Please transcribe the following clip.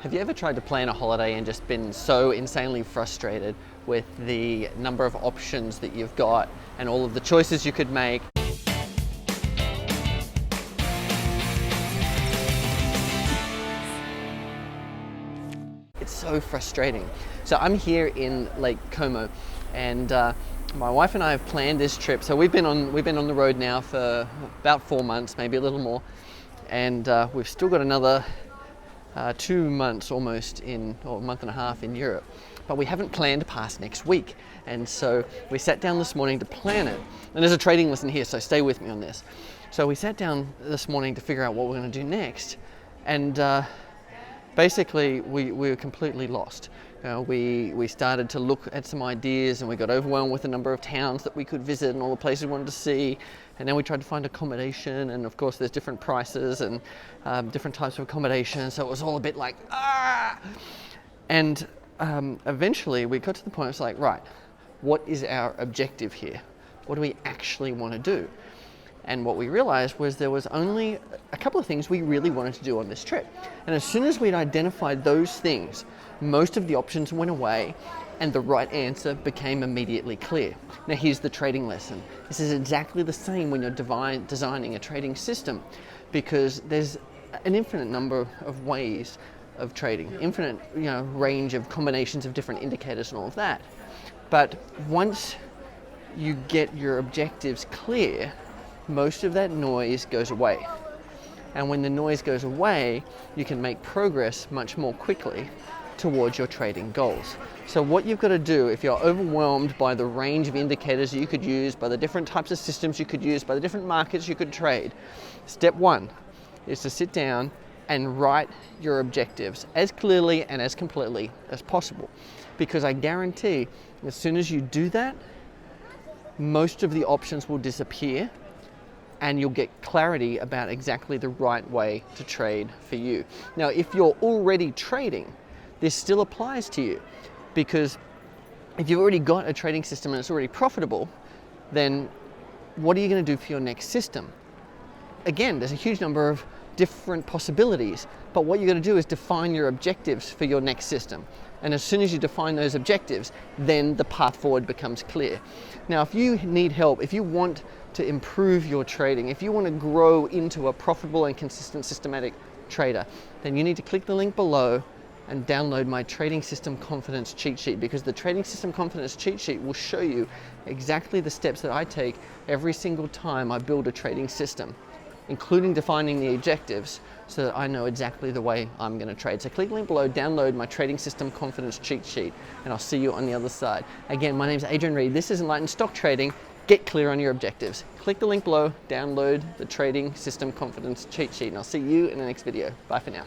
Have you ever tried to plan a holiday and just been so insanely frustrated with the number of options that you've got and all of the choices you could make? It's so frustrating. So I'm here in Lake Como, and my wife and I have planned this trip. So we've been on the road now for about 4 months, maybe a little more, and we've still got another 2 months almost or a month and a half in Europe, but we haven't planned past next week. And so we sat down this morning to plan it. And there's a trading lesson here, so stay with me on this. So we sat down this morning to figure out what we're going to do next, and basically we were completely lost. We started to look at some ideas, and we got overwhelmed with the number of towns that we could visit and all the places we wanted to see. And then we tried to find accommodation, and of course there's different prices and different types of accommodation, so it was all a bit like, ah! And eventually we got to the point, it's like, right, what is our objective here? What do we actually want to do? And what we realized was there was only a couple of things we really wanted to do on this trip. And as soon as we'd identified those things, most of the options went away and the right answer became immediately clear. Now here's the trading lesson. This is exactly the same when you're designing a trading system, because there's an infinite number of ways of trading, infinite range of combinations of different indicators and all of that. But once you get your objectives clear, most of that noise goes away. And when the noise goes away, you can make progress much more quickly towards your trading goals. So what you've got to do, if you're overwhelmed by the range of indicators you could use, by the different types of systems you could use, by the different markets you could trade, step one is to sit down and write your objectives as clearly and as completely as possible. Because I guarantee, as soon as you do that, most of the options will disappear, and you'll get clarity about exactly the right way to trade for you. Now, if you're already trading, this still applies to you, because if you've already got a trading system and it's already profitable, then what are you going to do for your next system? Again, there's a huge number of different possibilities, but what you're going to do is define your objectives for your next system. And as soon as you define those objectives, then the path forward becomes clear. Now, if you need help, if you want to improve your trading, if you want to grow into a profitable and consistent systematic trader, then you need to click the link below and download my Trading System Confidence cheat sheet, because the Trading System Confidence cheat sheet will show you exactly the steps that I take every single time I build a trading system, including defining the objectives, so that I know exactly the way I'm going to trade. So click the link below, download my Trading System Confidence cheat sheet, and I'll see you on the other side. Again, my name's Adrian Reed. This is Enlightened Stock Trading. Get clear on your objectives. Click the link below, download the Trading System Confidence cheat sheet, and I'll see you in the next video. Bye for now.